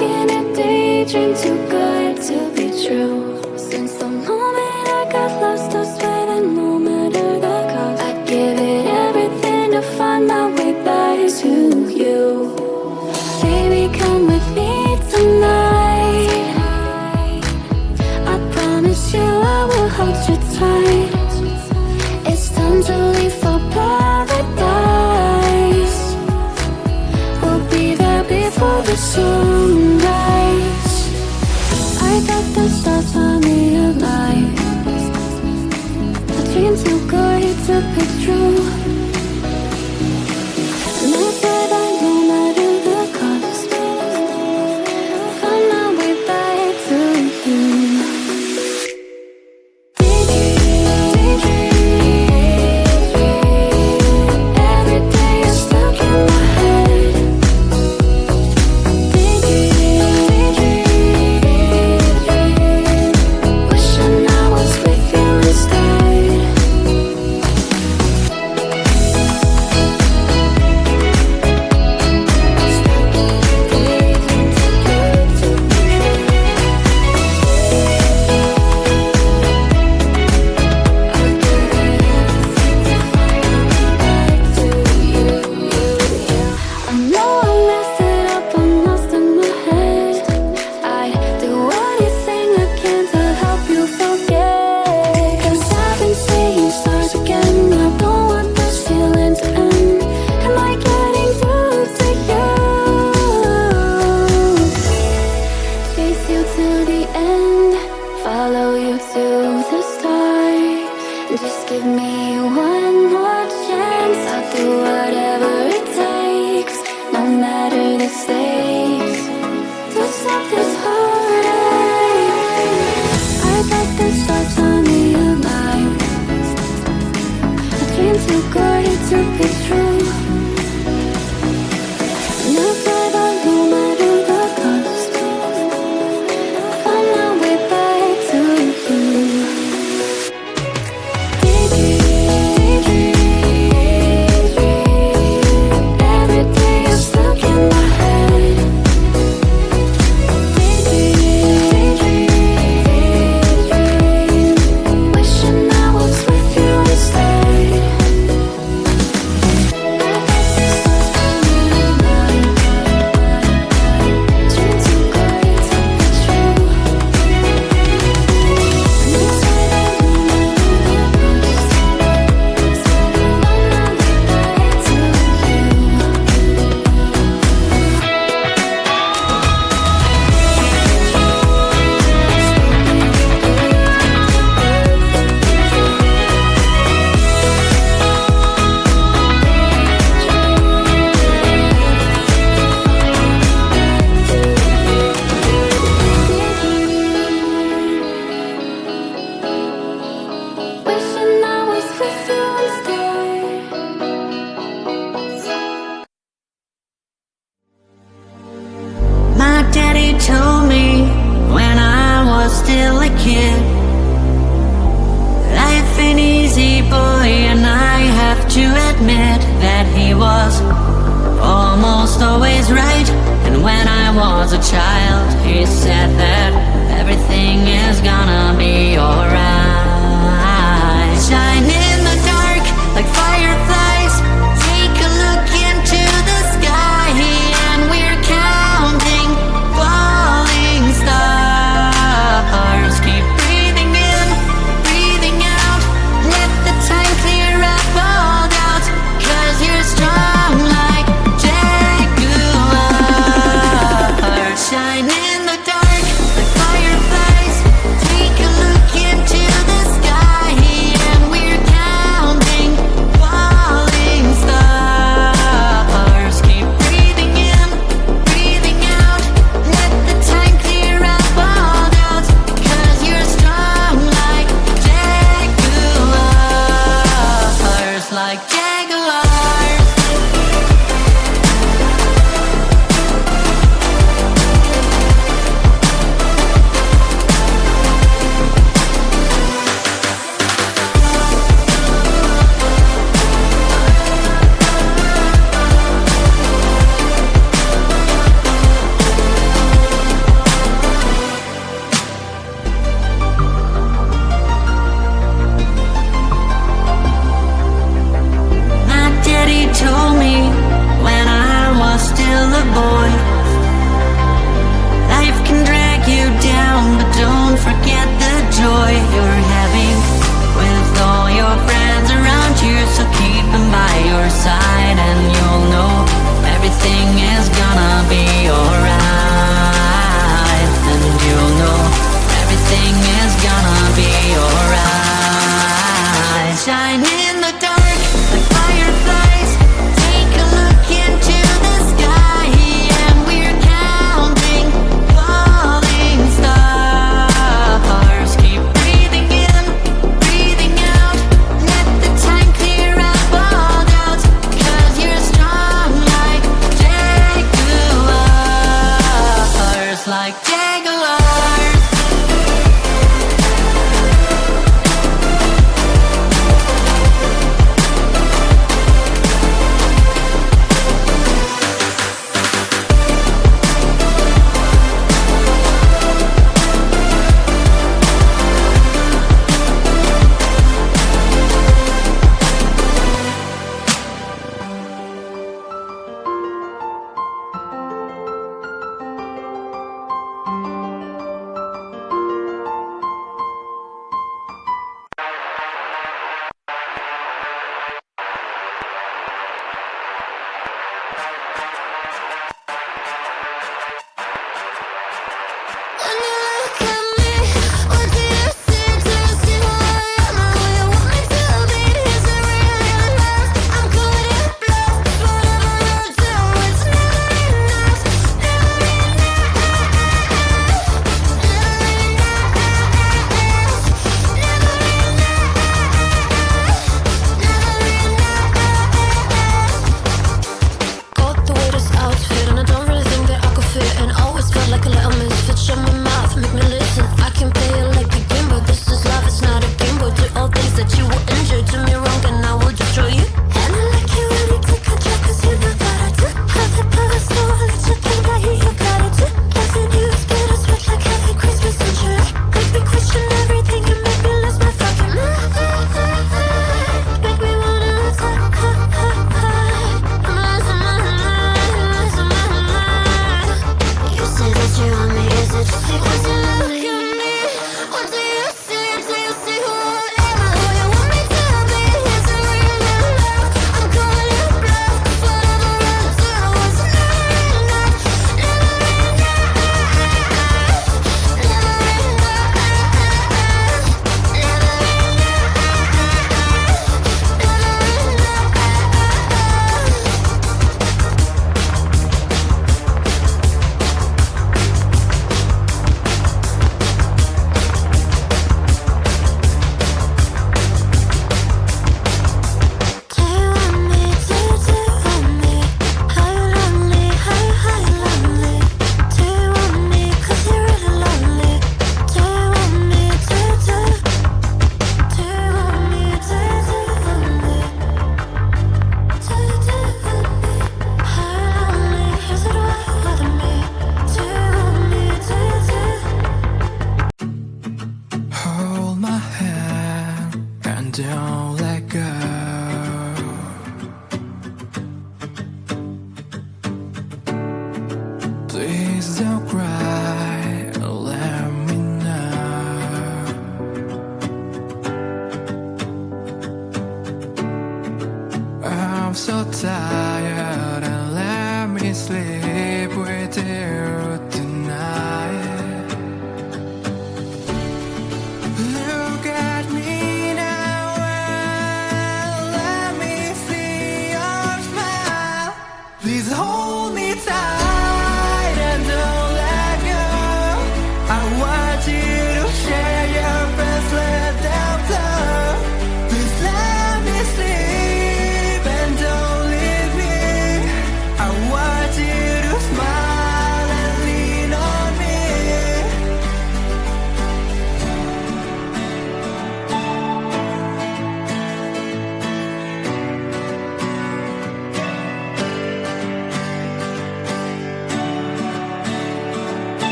in a daydream, too good to be true. Since the moment I got lost, I swear that no matter the cost, I'd give it everything to find my way back to you. Baby, come with me tonight. I promise you I will hold you tight. It's time to leave for paradise. We'll be there before the sunrise. I got the stars on me alive. A dream too good to be true. And I swear that no matter the cost, find my way back to you. Every day you're stuck in my head. Wishing I was with you instead. I know I messed it up, I'm lost in my head. I'd do anything I can to help you forget. 'Cause I've been saying start again. I don't want this feeling to end. Am I getting through to you? Chase you to the end, follow you to the start. Just give me one more chance. I'll do whatever it takes, no matter the stakes, to stop this heartache. I got the stars on me alive. A dream too good to be true. Never that no matter the cost, find my way back to you. Every day you're stuck in my head. Wishing I was with you instead. Dream too good to be true. And you say that no matter the cost, find my way back to you. Wishing I was with you instead. My daddy told me when I was still a kid, life ain't easy, boy, and I have to admit that he was almost always right. And when I was a child, he said that everything is gonna be alright. Shine in the dark like fireflies. Take a look into the sky, and we're counting falling stars. Keep breathing in, breathing out. Let the time clear up all doubts, 'cause you're strong like jaguar. Shine in the dark like fireflies. Take a look into the sky, and we're like Jaguars. Don't let go. Please don't cry, let me know. I'm so tired and let me sleep with you tonight. Look at me now and let me see your smile. Please hold me tight and don't let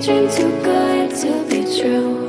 daydream too good to be true.